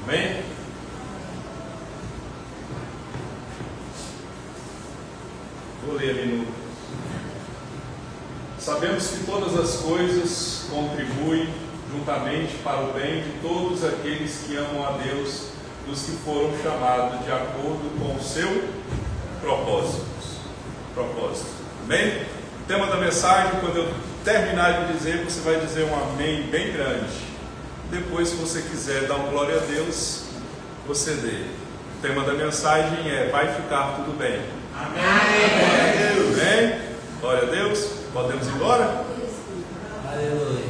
Amém? Vou ler ali no... Sabemos que todas as coisas contribuem juntamente para o bem de todos aqueles que amam a Deus, dos que foram chamados de acordo com o seu propósito. Amém? O tema da mensagem, quando eu terminar de dizer, você vai dizer um amém bem grande. Depois, se você quiser dar uma glória a Deus, você dê. O tema da mensagem é: vai ficar tudo bem. Amém. Glória a Deus. Amém? Glória a Deus. Podemos ir embora? Aleluia.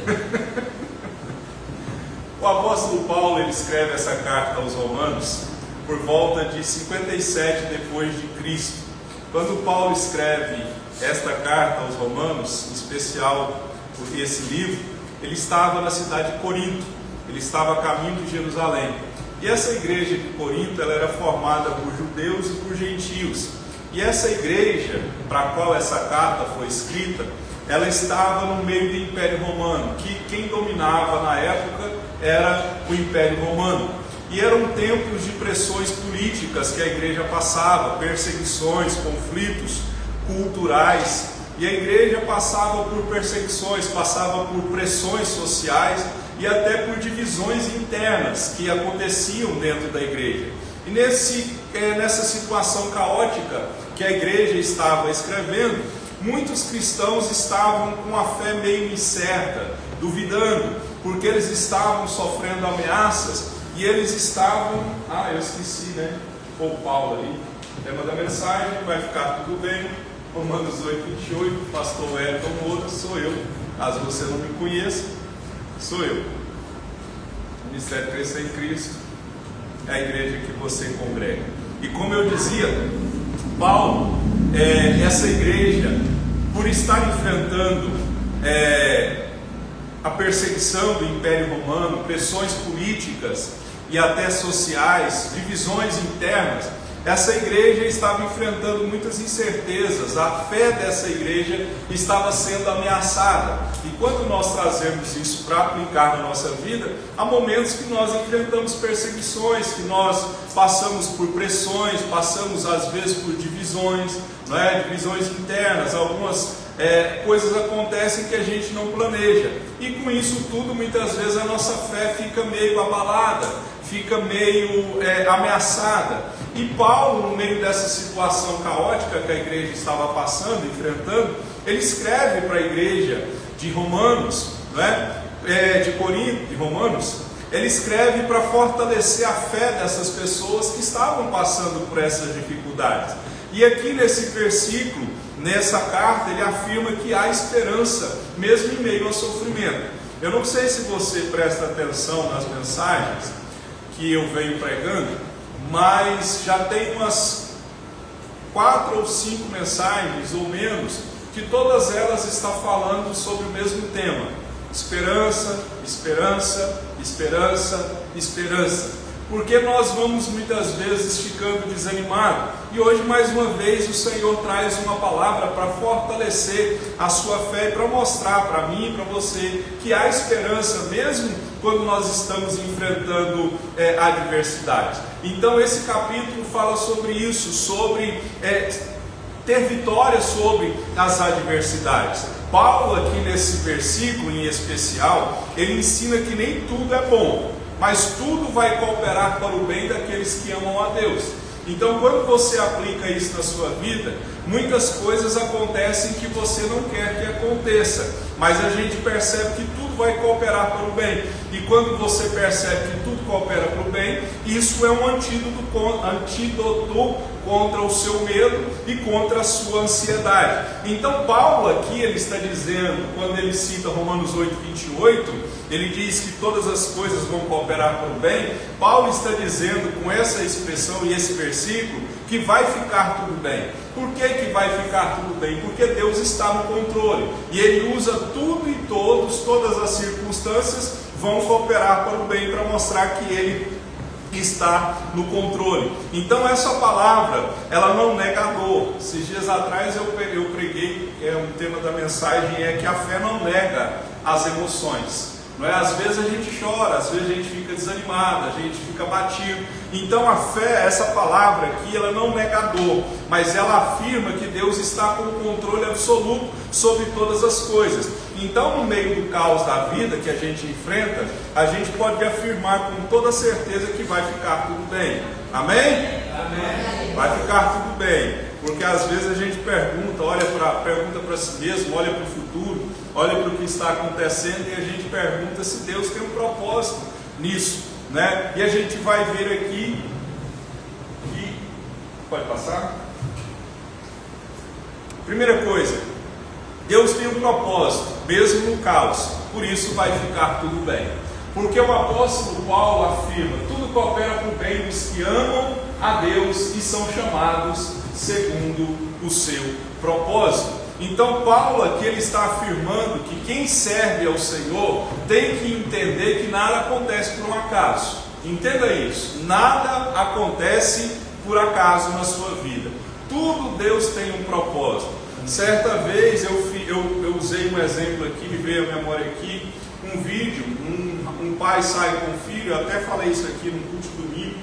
O apóstolo Paulo, ele escreve essa carta aos Romanos por volta de 57 depois de Cristo. Quando Paulo escreve esta carta aos Romanos, em especial por esse livro, ele estava na cidade de Corinto, ele estava a caminho de Jerusalém. E essa igreja de Corinto, ela era formada por judeus e por gentios. E essa igreja, para a qual essa carta foi escrita, ela estava no meio do Império Romano, que quem dominava na época era o Império Romano. E eram tempos de pressões políticas que a igreja passava, perseguições, conflitos culturais. E a igreja passava por perseguições, passava por pressões sociais e até por divisões internas que aconteciam dentro da igreja. E nessa situação caótica que a igreja estava escrevendo, muitos cristãos estavam com a fé meio incerta, duvidando, porque eles estavam sofrendo ameaças e eles estavam... eu esqueci, né? Pô, Paulo ali. O tema da mensagem: vai ficar tudo bem. Romanos 8:28, pastor Elton Moura, sou eu. Caso você não me conheça, sou eu. Ministério Crescer em Cristo é a igreja que você congrega. E como eu dizia, Paulo, essa igreja, por estar enfrentando a perseguição do Império Romano, pressões políticas e até sociais, divisões internas, essa igreja estava enfrentando muitas incertezas. A fé dessa igreja estava sendo ameaçada. E quando nós trazemos isso para aplicar na nossa vida, há momentos que nós enfrentamos perseguições, que nós passamos por pressões, passamos às vezes por divisões, não é? Divisões internas. Algumas coisas acontecem que a gente não planeja. E com isso tudo, muitas vezes a nossa fé fica meio abalada, fica meio ameaçada. E Paulo, no meio dessa situação caótica que a igreja estava passando, enfrentando, ele escreve para a igreja de Romanos, de Corinto, de Romanos, ele escreve para fortalecer a fé dessas pessoas que estavam passando por essas dificuldades. E aqui nesse versículo, nessa carta, ele afirma que há esperança, mesmo em meio ao sofrimento. Eu não sei se você presta atenção nas mensagens que eu venho pregando, mas já tem umas 4 ou 5 mensagens ou menos, que todas elas estão falando sobre o mesmo tema: esperança, esperança, esperança, esperança. Porque nós vamos muitas vezes ficando desanimados. E hoje, mais uma vez, o Senhor traz uma palavra para fortalecer a sua fé e para mostrar para mim e para você que há esperança mesmo quando nós estamos enfrentando adversidades. Então esse capítulo fala sobre isso, sobre ter vitória sobre as adversidades. Paulo aqui nesse versículo em especial, ele ensina que nem tudo é bom, mas tudo vai cooperar para o bem daqueles que amam a Deus. Então, quando você aplica isso na sua vida, muitas coisas acontecem que você não quer que aconteça, mas a gente percebe que tudo vai cooperar para o bem. E quando você percebe que tudo coopera para o bem, isso é um antídoto contra o seu medo e contra a sua ansiedade. Então Paulo aqui, ele está dizendo, quando ele cita Romanos 8:28, ele diz que todas as coisas vão cooperar para o bem. Paulo está dizendo com essa expressão e esse versículo que vai ficar tudo bem. Por que vai ficar tudo bem? Porque Deus está no controle e Ele usa tudo e todas as circunstâncias vão cooperar para o bem, para mostrar que Ele está no controle. Então essa palavra, ela não nega a dor. Esses dias atrás eu preguei, um tema da mensagem é que a fé não nega as emoções. Não é? Às vezes a gente chora, às vezes a gente fica desanimado, a gente fica batido. Então a fé, essa palavra aqui, ela não nega a dor, mas ela afirma que Deus está com o controle absoluto sobre todas as coisas. Então, no meio do caos da vida que a gente enfrenta, a gente pode afirmar com toda certeza que vai ficar tudo bem. Amém? Amém. Vai ficar tudo bem. Porque às vezes a gente pergunta para si mesmo, olha para o futuro, olha para o que está acontecendo e a gente pergunta se Deus tem um propósito nisso, né? E a gente vai ver aqui que... Pode passar? Primeira coisa, Deus tem um propósito, mesmo no caos, por isso vai ficar tudo bem. Porque o apóstolo Paulo afirma, tudo coopera para o bem dos que amam a Deus e são chamados segundo o seu propósito. Então Paulo aqui ele está afirmando que quem serve ao Senhor tem que entender que nada acontece por um acaso. Entenda isso, nada acontece por acaso na sua vida. Tudo Deus tem um propósito. Certa vez eu usei um exemplo aqui, me veio à memória aqui, um vídeo, um pai sai com o filho, eu até falei isso aqui no culto de domingo.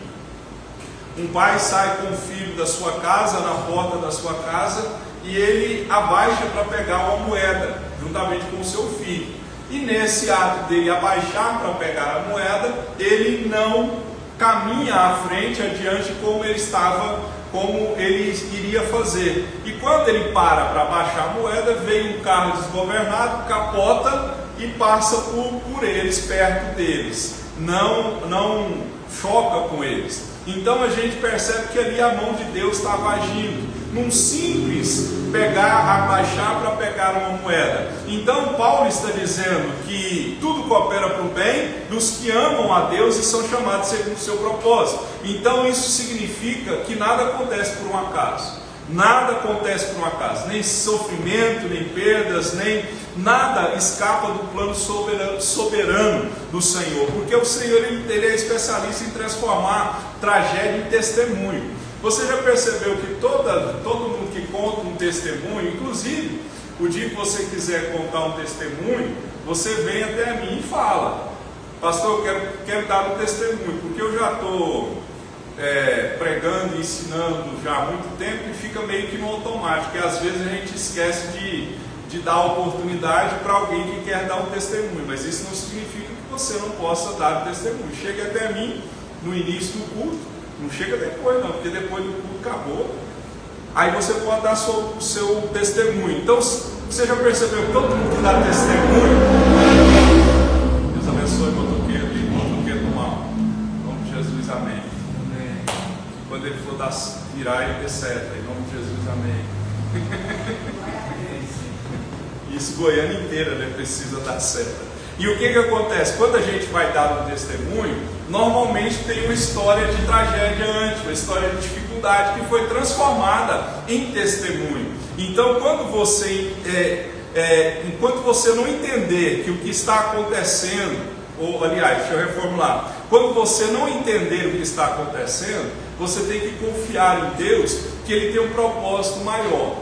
Um pai sai com o filho da sua casa, na porta da sua casa, e ele abaixa para pegar uma moeda, juntamente com o seu filho. E nesse ato dele abaixar para pegar a moeda, ele não caminha à frente, adiante, como ele iria fazer. E quando ele para abaixar a moeda, vem um carro desgovernado, capota e passa por eles, perto deles. Não choca com eles. Então a gente percebe que ali a mão de Deus estava agindo, num simples abaixar para pegar uma moeda. Então Paulo está dizendo que tudo coopera para o bem dos que amam a Deus e são chamados segundo o seu propósito. Então isso significa que nada acontece por um acaso. Nada acontece por um acaso, nem sofrimento, nem perdas, nem nada escapa do plano soberano do Senhor, porque o Senhor ele é especialista em transformar tragédia em testemunho. Você já percebeu que todo mundo que conta um testemunho, inclusive o dia que você quiser contar um testemunho, você vem até mim e fala: pastor, eu quero dar um testemunho, porque eu já estou pregando e ensinando já há muito tempo e fica meio que no automático, e às vezes a gente esquece de dar a oportunidade para alguém que quer dar um testemunho, mas isso não significa que você não possa dar um testemunho. Chega até mim no início do culto, não chega depois não, porque depois do culto acabou, aí você pode dar o seu testemunho. Então você já percebeu que todo mundo que dá testemunho, Deus abençoe o motoqueiro do mal, em nome de Jesus, amém. Quando ele for virar, ele dê seta, em nome de Jesus, amém. Isso, Goiânia inteira, né, precisa dar seta. E o que acontece? Quando a gente vai dar um testemunho, normalmente tem uma história de tragédia antes, uma história de dificuldade que foi transformada em testemunho. Então, enquanto você não entender que o que está acontecendo, ou aliás, deixa eu reformular, quando você não entender o que está acontecendo, você tem que confiar em Deus, que Ele tem um propósito maior.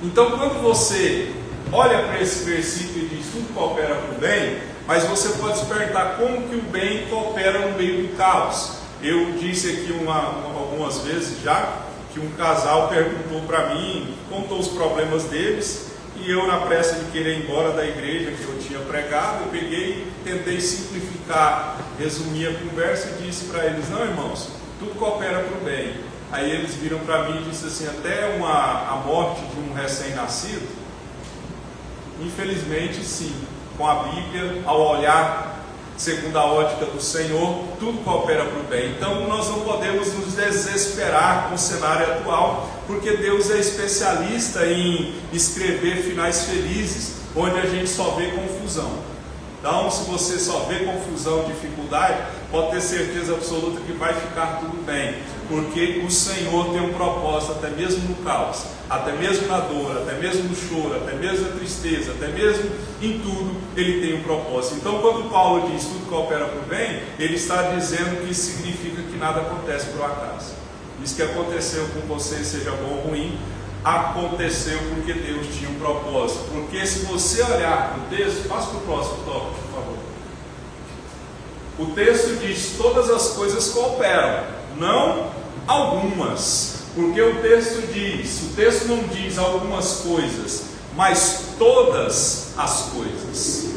Então, quando você olha para esse versículo e diz tudo coopera para o bem, mas você pode se perguntar como que o bem coopera no meio do caos. Eu disse aqui algumas vezes já que um casal perguntou para mim, contou os problemas deles, e eu, na pressa de querer ir embora da igreja que eu tinha pregado, eu peguei, tentei simplificar, resumir a conversa e disse para eles: não, irmãos, tudo coopera para o bem. Aí eles viram para mim e disseram assim: até a morte de um recém-nascido? Infelizmente sim, com a Bíblia, ao olhar segundo a ótica do Senhor, tudo coopera para o bem. Então nós não podemos nos desesperar com o cenário atual, porque Deus é especialista em escrever finais felizes, onde a gente só vê confusão. Então, se você só vê confusão, dificuldade, pode ter certeza absoluta que vai ficar tudo bem, porque o Senhor tem um propósito, até mesmo no caos, até mesmo na dor, até mesmo no choro, até mesmo na tristeza, até mesmo em tudo, Ele tem um propósito. Então, quando Paulo diz tudo coopera para o bem, ele está dizendo que isso significa que nada acontece por acaso. Isso que aconteceu com você, seja bom ou ruim, aconteceu porque Deus tinha um propósito. Porque se você olhar para o texto, passa para o próximo tópico, por favor. O texto diz: todas as coisas cooperam, não algumas. Porque o texto não diz algumas coisas, mas todas as coisas.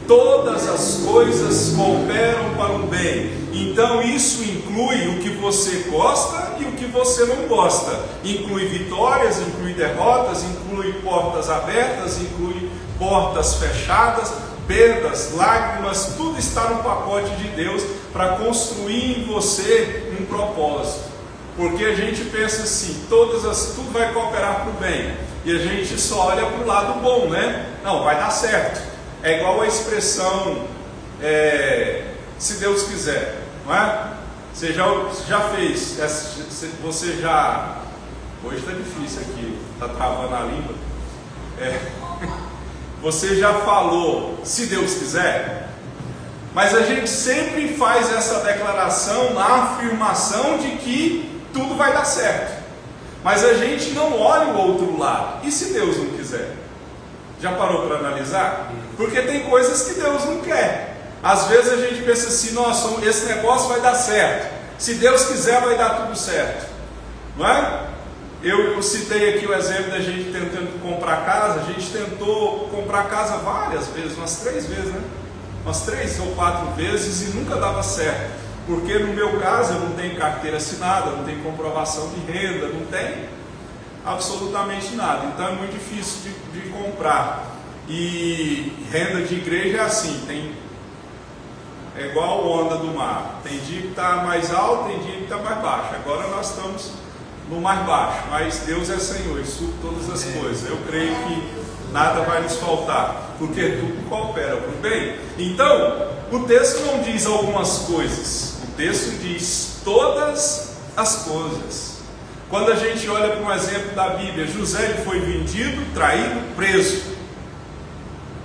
Todas as coisas cooperam para o bem. Então isso inclui o que você gosta e o que você não gosta. Inclui vitórias, inclui derrotas, inclui portas abertas, inclui portas fechadas, perdas, lágrimas. Tudo está no pacote de Deus para construir em você um propósito. Porque a gente pensa assim, tudo vai cooperar para o bem. E a gente só olha para o lado bom, né? Não, vai dar certo. É igual a expressão, se Deus quiser, não é? Você já fez, você já, hoje está difícil aqui, está travando a língua, você já falou, se Deus quiser? Mas a gente sempre faz essa declaração na afirmação de que tudo vai dar certo, mas a gente não olha o outro lado. E se Deus não quiser? Já parou para analisar? Porque tem coisas que Deus não quer. Às vezes a gente pensa assim, nossa, esse negócio vai dar certo, se Deus quiser vai dar tudo certo, não é? Eu citei aqui o exemplo da gente tentando comprar casa. A gente tentou comprar casa várias vezes, umas 3 vezes, né? Umas 3 ou 4 vezes, e nunca dava certo. Porque no meu caso eu não tenho carteira assinada, não tenho comprovação de renda, não tem absolutamente nada. Então é muito difícil de comprar. E renda de igreja é assim, é igual a onda do mar. Tem dia que está mais alto, tem dia que está mais baixo. Agora nós estamos no mais baixo, mas Deus é Senhor e supre todas as coisas. Eu creio que nada vai nos faltar, porque tudo coopera para o bem. Então, o texto não diz algumas coisas, o texto diz todas as coisas. Quando a gente olha para um exemplo da Bíblia, José ele foi vendido, traído, preso,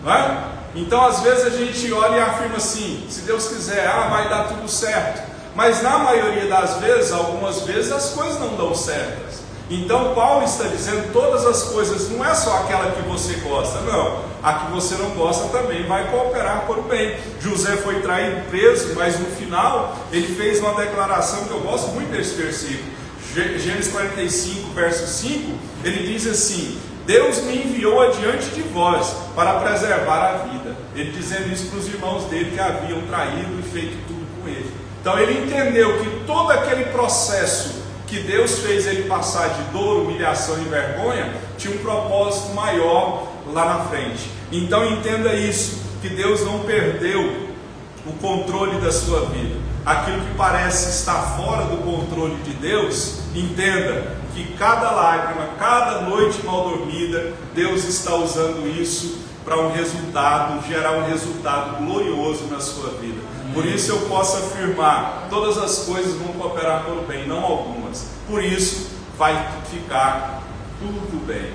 não é? Então às vezes a gente olha e afirma assim, se Deus quiser, vai dar tudo certo. Mas na maioria das vezes, algumas vezes as coisas não dão certas. Então Paulo está dizendo todas as coisas, não é só aquela que você gosta, não. A que você não gosta também vai cooperar para o bem. José foi traído, preso, mas no final ele fez uma declaração que eu gosto muito desse versículo. Gênesis 45, verso 5, ele diz assim: Deus me enviou adiante de vós para preservar a vida. Ele dizendo isso para os irmãos dele que haviam traído e feito tudo com ele. Então ele entendeu que todo aquele processo que Deus fez ele passar de dor, humilhação e vergonha, tinha um propósito maior lá na frente. Então entenda isso, que Deus não perdeu o controle da sua vida. Aquilo que parece estar fora do controle de Deus, entenda que cada lágrima, cada noite mal dormida, Deus está usando isso para um resultado, gerar um resultado glorioso na sua vida. Por isso eu posso afirmar, todas as coisas vão cooperar para o bem, não algumas. Por isso vai ficar tudo bem.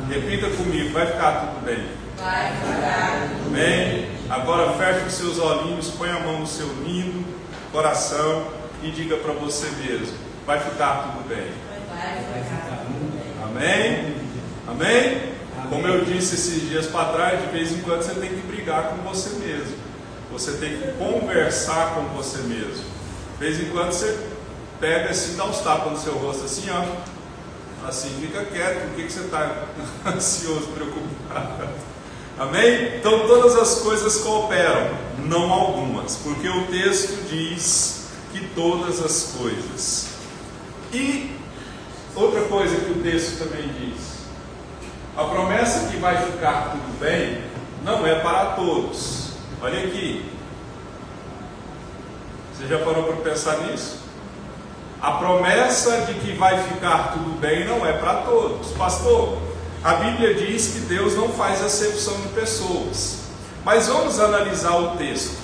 Repita comigo, vai ficar tudo bem. Vai ficar tudo bem. Agora feche os seus olhinhos, põe a mão no seu lindo coração e diga para você mesmo, vai ficar tudo bem. Vai ficar tudo bem. Amém? Amém? Como eu disse esses dias para trás, de vez em quando você tem que brigar com você mesmo. Você tem que conversar com você mesmo. De vez em quando você pega assim, dá uns tapas no seu rosto assim, ó. Assim, fica quieto, por que você está ansioso, preocupado? Amém? Então todas as coisas cooperam, não algumas, porque o texto diz que todas as coisas. E outra coisa que o texto também diz, a promessa que vai ficar tudo bem não é para todos. Olha aqui, você já parou para pensar nisso? A promessa de que vai ficar tudo bem não é para todos. Pastor, a Bíblia diz que Deus não faz acepção de pessoas. Mas vamos analisar o texto.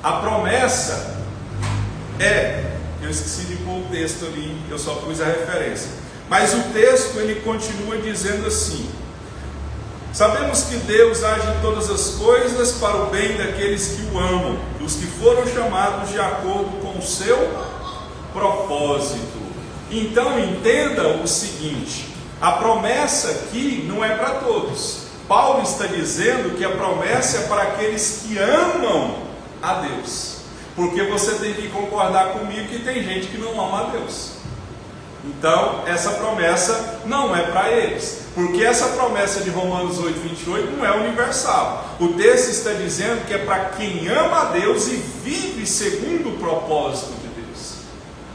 A promessa eu esqueci de pôr o texto ali, eu só pus a referência. Mas o texto ele continua dizendo assim: sabemos que Deus age em todas as coisas para o bem daqueles que o amam, dos que foram chamados de acordo com o seu propósito. Então entenda o seguinte, a promessa aqui não é para todos. Paulo está dizendo que a promessa é para aqueles que amam a Deus. Porque você tem que concordar comigo que tem gente que não ama a Deus. Então, essa promessa não é para eles. Porque essa promessa de Romanos 8:28 não é universal. O texto está dizendo que é para quem ama a Deus e vive segundo o propósito de Deus.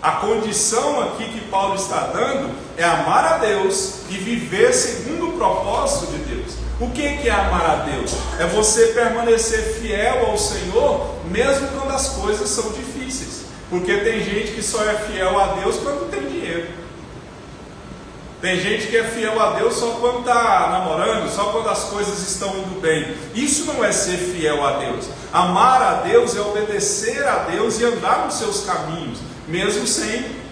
A condição aqui que Paulo está dando é amar a Deus e viver segundo o propósito de Deus. O que é amar a Deus? É você permanecer fiel ao Senhor, mesmo quando as coisas são difíceis. Porque tem gente que só é fiel a Deus quando tem dinheiro. Tem gente que é fiel a Deus só quando está namorando, só quando as coisas estão indo bem. Isso não é ser fiel a Deus. Amar a Deus é obedecer a Deus e andar nos seus caminhos, mesmo sem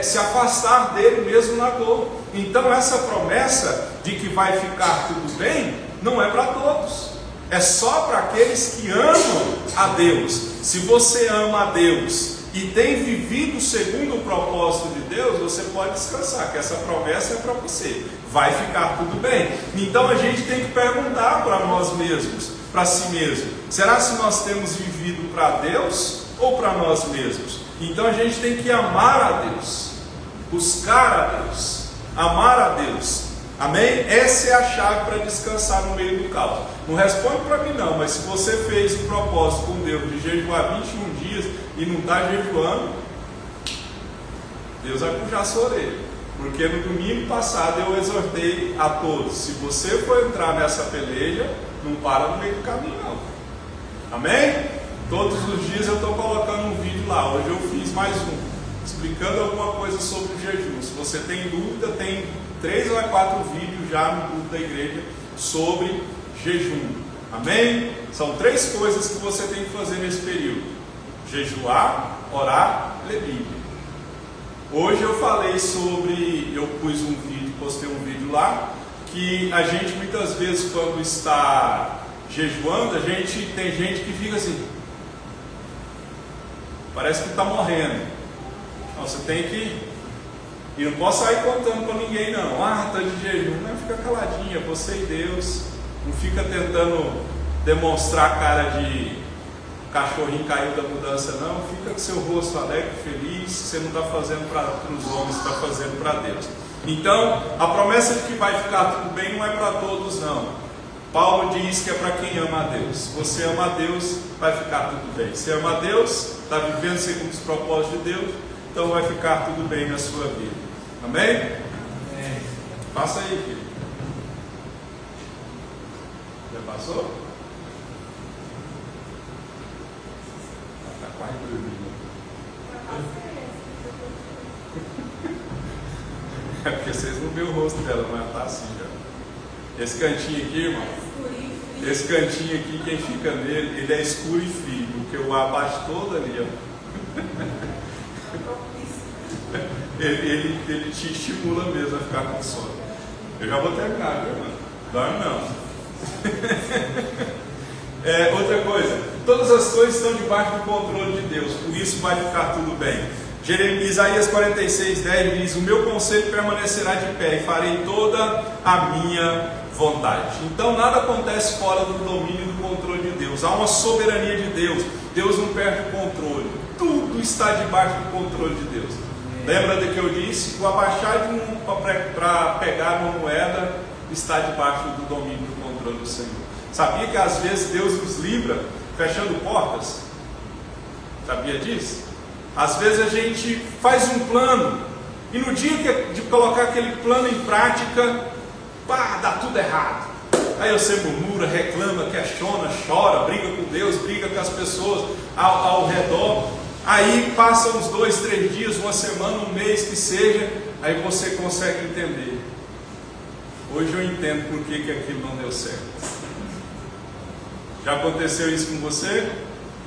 se afastar dele, mesmo na dor. Então essa promessa de que vai ficar tudo bem, não é para todos. É só para aqueles que amam a Deus. Se você ama a Deus e tem vivido segundo o propósito de Deus, você pode descansar, que essa promessa é para você. Vai ficar tudo bem. Então a gente tem que perguntar para nós mesmos, para si mesmo: será se nós temos vivido para Deus ou para nós mesmos? Então a gente tem que amar a Deus, buscar a Deus, amar a Deus. Amém? Essa é a chave para descansar no meio do caos. Não responde para mim não, mas se você fez o propósito com Deus de jejuar 21 dias e não está jejuando, Deus vai puxar a sua orelha. Porque no domingo passado eu exortei a todos: se você for entrar nessa peleja, não para no meio do caminho não. Amém? Todos os dias eu estou colocando um vídeo lá. Hoje eu fiz mais um, explicando alguma coisa sobre o jejum. Se você tem dúvida, tem 3 ou 4 vídeos já no grupo da igreja sobre jejum. Amém? São 3 coisas que você tem que fazer nesse período: jejuar, orar, ler Bíblia. Hoje eu falei sobre, eu pus um vídeo, postei um vídeo lá, que a gente muitas vezes quando está jejuando, tem gente que fica assim, parece que está morrendo. Então, você tem que, e não posso sair contando para ninguém não, está de jejum, não, fica caladinha, você e Deus, não fica tentando demonstrar a cara de cachorrinho caiu da mudança não, fica com seu rosto alegre, feliz, você não está fazendo para os homens, está fazendo para Deus. Então, a promessa de que vai ficar tudo bem não é para todos não. Paulo diz que é para quem ama a Deus. Se você ama a Deus, vai ficar tudo bem. Se ama a Deus, está vivendo segundo os propósitos de Deus, então vai ficar tudo bem na sua vida. Amém? Amém. Passa aí, filho. Já passou? Está quase dormindo. É porque vocês não viram o rosto dela, mas está assim já. Esse cantinho aqui, irmão, esse cantinho aqui, quem fica nele, ele é escuro e frio, porque o ar bate todo ali, ó. Ele te estimula mesmo a ficar com sono. Eu já vou terminar, viu, irmão? Dorme não. Outra coisa, todas as coisas estão debaixo do controle de Deus, por isso vai ficar tudo bem. Isaías 46:10 diz: o meu conselho permanecerá de pé e farei toda a minha vontade. Então nada acontece fora do domínio e do controle de Deus. Há uma soberania de Deus. Deus não perde o controle. Tudo está debaixo do controle de Deus. Lembra do que eu disse? O abaixar de para pegar uma moeda está debaixo do domínio e do controle do Senhor. Sabia que às vezes Deus nos livra fechando portas? Sabia disso? Às vezes a gente faz um plano e no dia de colocar aquele plano em prática, dá tudo errado. Aí você murmura, reclama, questiona, chora, briga com Deus, briga com as pessoas ao redor. Aí passam uns 2, 3 dias, uma semana, um mês que seja, aí você consegue entender. Hoje eu entendo por que aquilo não deu certo. Já aconteceu isso com você?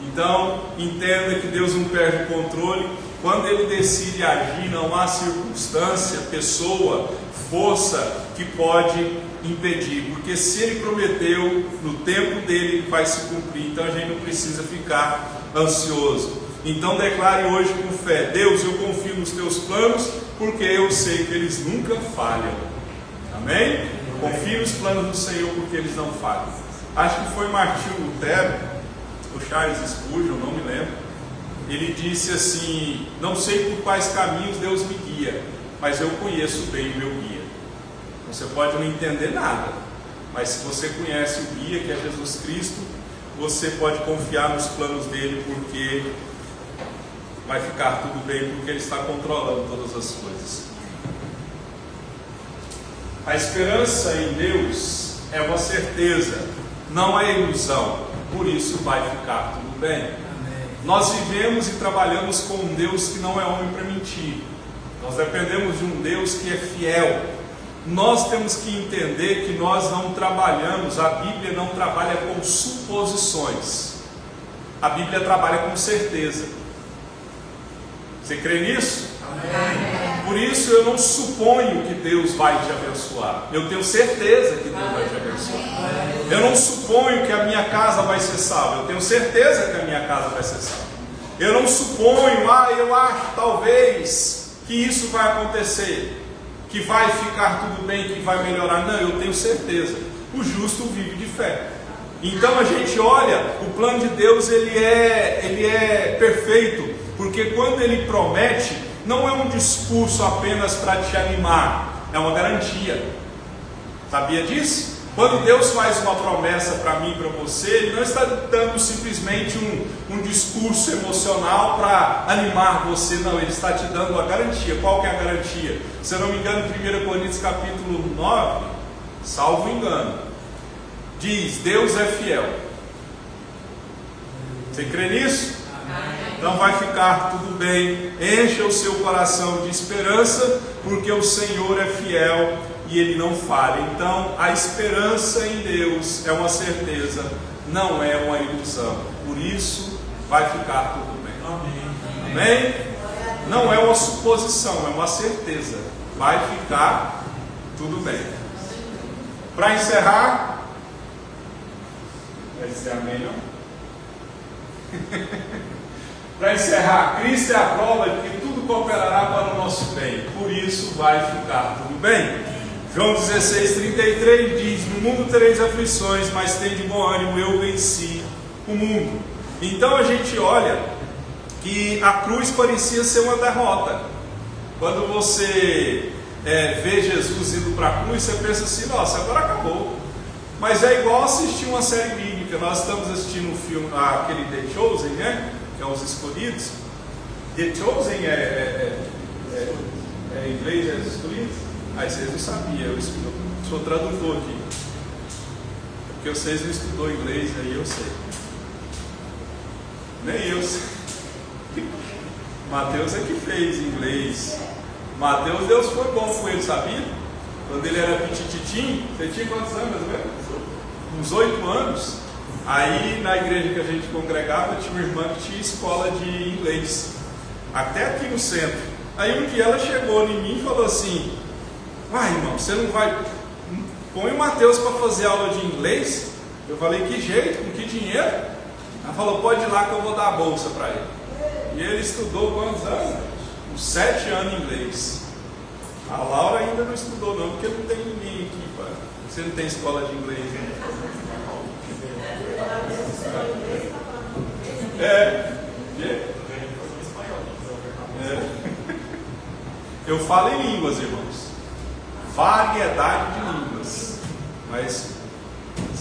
Então, entenda que Deus não perde o controle. Quando Ele decide agir, não há circunstância, pessoa, força que pode impedir. Porque se Ele prometeu, no tempo dele Ele vai se cumprir. Então a gente não precisa ficar ansioso. Então declare hoje com fé: Deus, eu confio nos Teus planos, porque eu sei que eles nunca falham. Amém? Confie nos planos do Senhor, porque eles não falham. Acho que foi Martinho Lutero, o Charles Spurgeon, não me lembro, ele disse assim: não sei por quais caminhos Deus me guia, mas eu conheço bem o meu guia. Você pode não entender nada, mas se você conhece o guia, que é Jesus Cristo, você pode confiar nos planos dele, porque vai ficar tudo bem, porque ele está controlando todas as coisas. A esperança em Deus é uma certeza, não é ilusão, por isso vai ficar tudo bem. Amém. Nós vivemos e trabalhamos com um Deus que não é homem para mentir. Nós dependemos de um Deus que é fiel. Nós temos que entender que nós não trabalhamos, a Bíblia não trabalha com suposições, a Bíblia trabalha com certeza. Você crê nisso? Amém. Por isso eu não suponho que Deus vai te abençoar, eu tenho certeza que Deus vai te abençoar. Eu não suponho que a minha casa vai ser salva, eu tenho certeza que a minha casa vai ser salva. Eu não suponho, eu acho talvez que isso vai acontecer, que vai ficar tudo bem, que vai melhorar. Não, eu tenho certeza. O justo vive de fé. Então a gente olha, o plano de Deus ele é perfeito, porque quando ele promete, não é um discurso apenas para te animar, é uma garantia. Sabia disso? Quando Deus faz uma promessa para mim e para você, Ele não está dando simplesmente um discurso emocional para animar você, não, Ele está te dando uma garantia. Qual que é a garantia? Se eu não me engano, 1 Coríntios capítulo 9, salvo engano, diz: Deus é fiel. Você crê nisso? Então vai ficar tudo bem, encha o seu coração de esperança, porque o Senhor é fiel e Ele não falha. Então a esperança em Deus é uma certeza, não é uma ilusão, por isso vai ficar tudo bem. Amém? Não é uma suposição, é uma certeza, vai ficar tudo bem. Para encerrar, vai dizer amém, não? Para encerrar, Cristo é a prova de que tudo cooperará para o nosso bem, por isso vai ficar tudo bem. João 16:33 diz: no mundo tereis aflições, mas tende bom ânimo, eu venci o mundo. Então a gente olha que a cruz parecia ser uma derrota. Quando você vê Jesus indo para a cruz, você pensa assim: nossa, agora acabou. Mas é igual assistir uma série bíblica. Nós estamos assistindo um filme, aquele The Chosen, né? Que é os escolhidos. The Chosen em inglês é os escolhidos. Aí vocês não sabiam, eu sou tradutor aqui. Porque vocês não estudou inglês, aí eu sei. Nem eu sei. Mateus é que fez inglês. Mateus, Deus foi bom com ele, sabia? Quando ele era pitititim, você tinha quantos anos mesmo? Uns 8 anos. Aí na igreja que a gente congregava, tinha uma irmã que tinha escola de inglês, até aqui no centro. Aí um dia ela chegou em mim e falou assim: irmão, você não vai, põe o Mateus para fazer aula de inglês? Eu falei: que jeito, com que dinheiro? Ela falou: pode ir lá que eu vou dar a bolsa para ele. E ele estudou quantos anos? Uns 7 anos em inglês. A Laura ainda não estudou não, porque não tem ninguém aqui, pá. Você não tem escola de inglês, né? Eu falo em línguas, irmãos, variedade de línguas, mas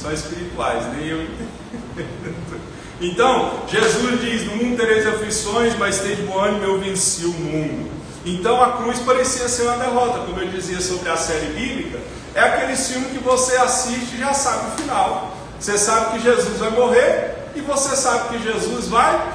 são espirituais, nem eu entendo. Então Jesus diz: no mundo tereis aflições, mas tende bom ânimo, eu venci o mundo. Então a cruz parecia ser uma derrota. Como eu dizia sobre a série bíblica, é aquele filme que você assiste e já sabe o final. Você sabe que Jesus vai morrer e você sabe que Jesus vai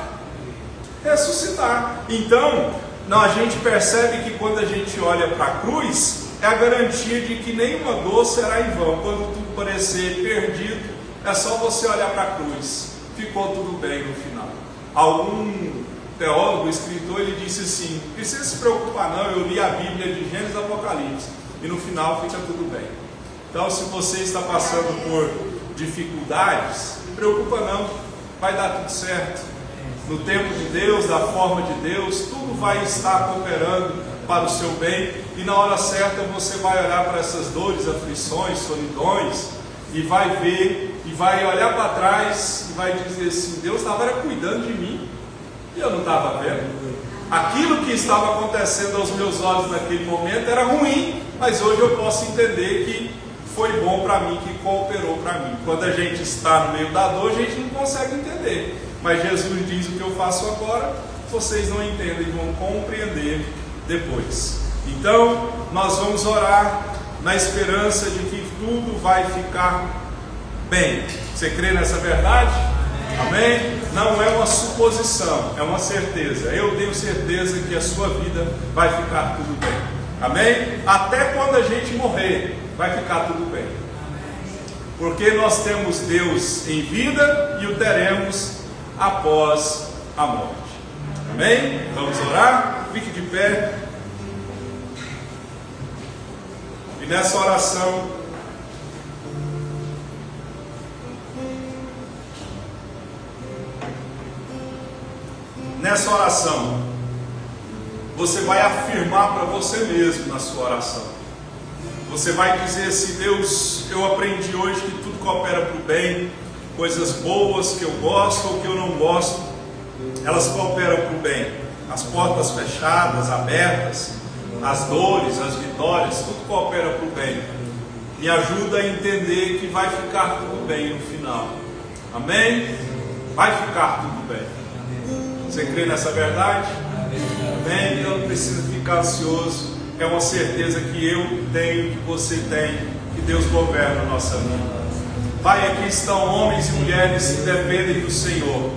ressuscitar. Então, a gente percebe que quando a gente olha para a cruz, é a garantia de que nenhuma dor será em vão. Quando tudo parecer perdido, é só você olhar para a cruz. Ficou tudo bem no final. Algum teólogo, escritor, ele disse assim: não precisa se preocupar não, eu li a Bíblia de Gênesis a Apocalipse e no final fica tudo bem. Então, se você está passando por dificuldades, não se preocupa não, vai dar tudo certo. No tempo de Deus, da forma de Deus, tudo vai estar cooperando para o seu bem, e na hora certa você vai olhar para essas dores, aflições, solidões, e vai ver, e vai olhar para trás, e vai dizer assim: Deus estava cuidando de mim, E eu não estava vendo. Aquilo que estava acontecendo aos meus olhos naquele momento era ruim, mas hoje eu posso entender que foi bom para mim, que cooperou para mim. Quando a gente está no meio da dor, a gente não consegue entender. Mas Jesus diz: o que eu faço agora, vocês não entendem, vão compreender depois. Então, nós vamos orar na esperança de que tudo vai ficar bem. Você crê nessa verdade? Amém? Não é uma suposição, é uma certeza. Eu tenho certeza que a sua vida vai ficar tudo bem. Amém? Até quando a gente morrer, vai ficar tudo bem. Porque nós temos Deus em vida e o teremos após a morte. Amém? Vamos orar? Fique de pé. E nessa oração, você vai afirmar para você mesmo na sua oração. Você vai dizer assim: Deus, eu aprendi hoje que tudo coopera para o bem, coisas boas que eu gosto ou que eu não gosto, elas cooperam para o bem. As portas fechadas, abertas, as dores, as vitórias, tudo coopera para o bem. Me ajuda a entender que vai ficar tudo bem no final. Amém? Vai ficar tudo bem. Você crê nessa verdade? Amém? Então não precisa ficar ansioso. É uma certeza que eu tenho, que você tem, que Deus governa a nossa vida. Pai, aqui estão homens e mulheres que dependem do Senhor.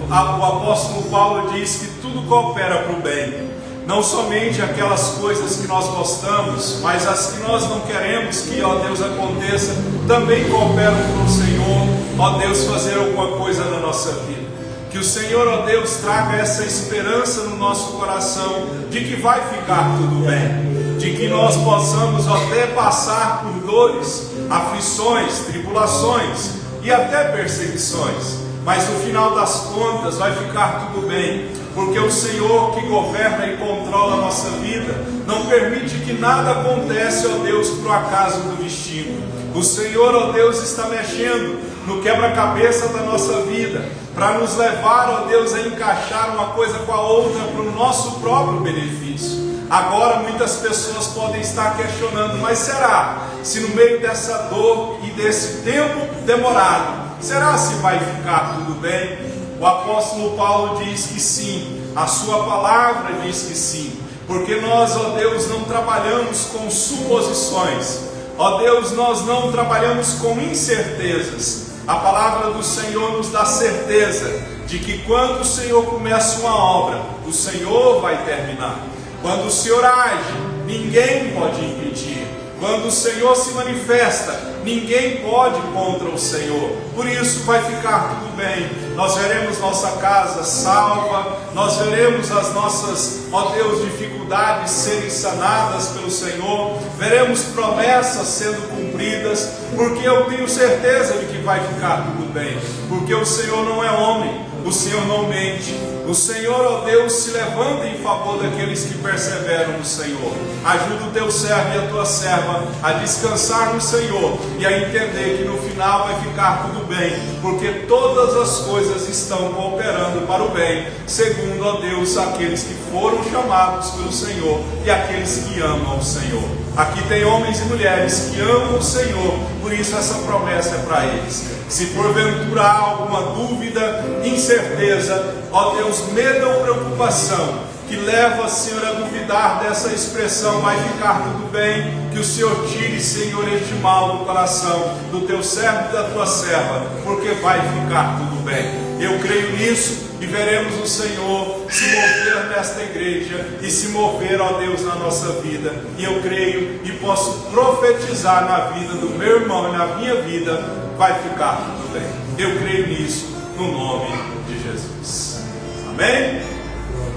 O apóstolo Paulo diz que tudo coopera para o bem. Não somente aquelas coisas que nós gostamos, mas as que nós não queremos que, ó Deus, aconteça, também cooperam para o Senhor, ó Deus, fazer alguma coisa na nossa vida. Que o Senhor, ó Deus, traga essa esperança no nosso coração de que vai ficar tudo bem, de que nós possamos até passar por dores, aflições, tribulações e até perseguições, mas no final das contas vai ficar tudo bem, porque o Senhor que governa e controla a nossa vida não permite que nada aconteça, ó Deus, por acaso do destino. O Senhor, ó Deus, está mexendo no quebra-cabeça da nossa vida, para nos levar, ó Deus, a encaixar uma coisa com a outra para o nosso próprio benefício. Agora muitas pessoas podem estar questionando: mas será se no meio dessa dor e desse tempo demorado, será se vai ficar tudo bem? O apóstolo Paulo diz que sim, a sua palavra diz que sim, porque nós, ó Deus, não trabalhamos com suposições, ó Deus, nós não trabalhamos com incertezas. A palavra do Senhor nos dá certeza de que quando o Senhor começa uma obra, o Senhor vai terminar. Quando o Senhor age, ninguém pode impedir. Quando o Senhor se manifesta, ninguém pode contra o Senhor. Por isso vai ficar tudo bem. Nós veremos nossa casa salva, nós veremos as nossas, ó Deus, dificuldades serem sanadas pelo Senhor, veremos promessas sendo cumpridas, porque eu tenho certeza de que vai ficar tudo bem, porque o Senhor não é homem, o Senhor não mente. O Senhor, ó Deus, se levanta em favor daqueles que perseveram no Senhor. Ajuda o teu servo e a tua serva a descansar no Senhor e a entender que no final vai ficar tudo bem, porque todas as coisas estão cooperando para o bem, segundo, ó Deus, aqueles que foram chamados pelo Senhor e aqueles que amam o Senhor. Aqui tem homens e mulheres que amam o Senhor, por isso essa promessa é para eles. Se porventura há alguma dúvida, incerteza, ó Deus, medo ou preocupação que leva, Senhor, a duvidar dessa expressão, vai ficar tudo bem, que o Senhor tire, Senhor, este mal do coração do teu servo e da tua serva, porque vai ficar tudo bem. Eu creio nisso e veremos o Senhor se mover nesta igreja e se mover, ó Deus, na nossa vida. E eu creio e posso profetizar na vida do meu irmão e na minha vida, vai ficar tudo bem. Eu creio nisso no nome de Jesus. Amém?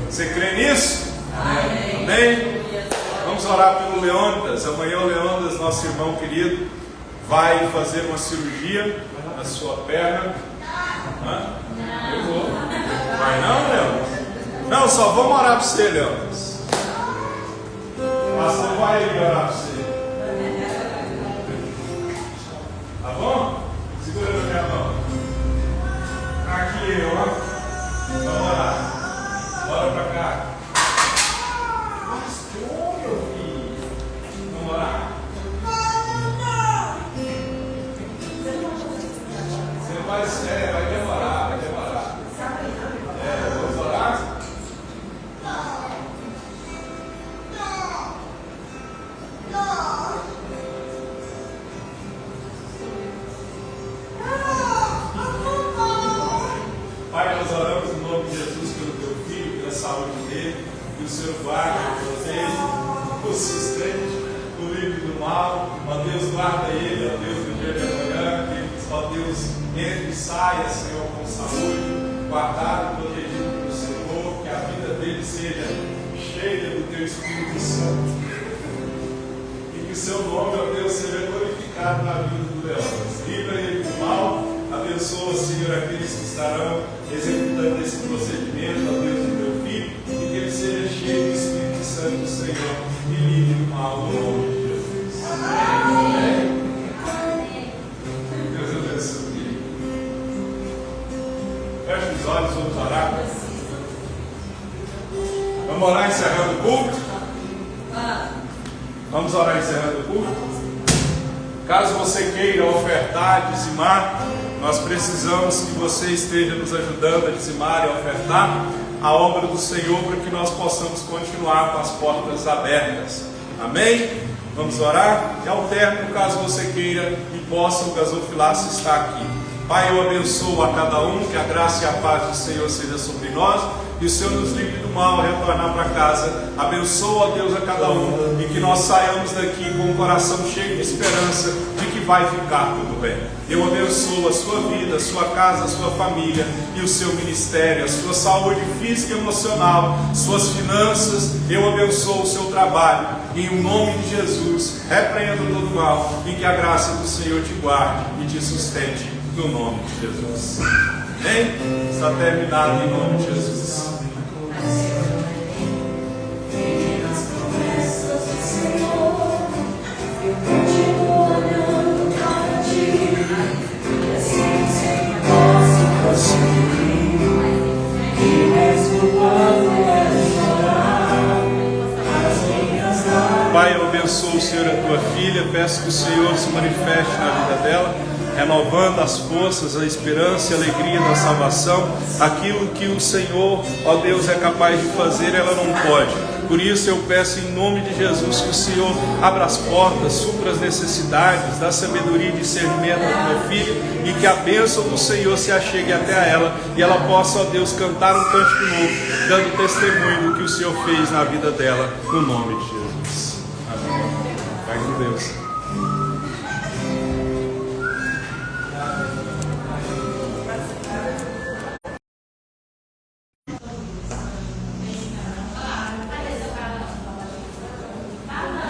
Você crê nisso? Amém. Amém? Vamos orar pelo Leônidas. Amanhã o Leônidas, nosso irmão querido, vai fazer uma cirurgia na sua perna. Hã? Eu vou. Vai não, Leônidas? Não, só vamos orar para você, Leônidas. O pastor vai aí orar para você. Tá bom? Segura na minha mão. Aqui eu, ó. Vamos orar. Bora pra cá. Pastor, meu filho. Vamos orar? Você vai demorar, vai demorar. Vamos orar? Pai, nós oramos em nome de Jesus pelo teu filho, pela saúde dele, que o Senhor guarde, proteja, o sustente, o livre do mal. Ó Deus, guarda ele, ó Deus, no dia de amanhã, que ele, ó Deus, entre e saia, Senhor, com saúde, guardado e protegido pelo Senhor, que a vida dele seja cheia do teu Espírito Santo. E que o seu nome, ó Deus, seja glorificado na vida do Leão. Livra ele do mal. Abençoa, Senhor, aqueles que estarão executando esse procedimento, ó Deus, do teu filho, e que ele seja cheio do Espírito Santo do Senhor e livre do mal, no nome de Jesus. Amém. Deus abençoe. Feche os olhos, vamos orar. Vamos orar encerrando o culto? Vamos orar encerrando o culto? Caso você queira ofertar, dizimar, nós precisamos que você esteja nos ajudando a dizimar e a ofertar a obra do Senhor para que nós possamos continuar com as portas abertas. Amém? Vamos orar? E ao término, caso você queira e possa, o gasofilaço está aqui. Pai, eu abençoo a cada um, que a graça e a paz do Senhor seja sobre nós, e o Senhor nos livre do mal a retornar para casa. Abençoa, Deus, a cada um, e que nós saiamos daqui com o coração cheio de esperança de que vai ficar tudo bem. Eu abençoo a sua vida, a sua casa, a sua família e o seu ministério, a sua saúde física e emocional, suas finanças. Eu abençoo o seu trabalho. Em nome de Jesus, repreendo todo mal, e que a graça do Senhor te guarde e te sustente no nome de Jesus. Amém? Está terminado em nome de Jesus. Pai, eu abençoo, Senhor, a tua filha. Peço que o Senhor se manifeste na vida dela, renovando as forças, a esperança e a alegria da salvação. Aquilo que o Senhor, ó Deus, é capaz de fazer, ela não pode. Por isso eu peço em nome de Jesus que o Senhor abra as portas, supra as necessidades, dá sabedoria e discernimento à tua filha, e que a bênção do Senhor se achegue até a ela, e ela possa, ó Deus, cantar um cântico novo, dando testemunho do que o Senhor fez na vida dela, no nome de Jesus. Amém. Vai com Deus.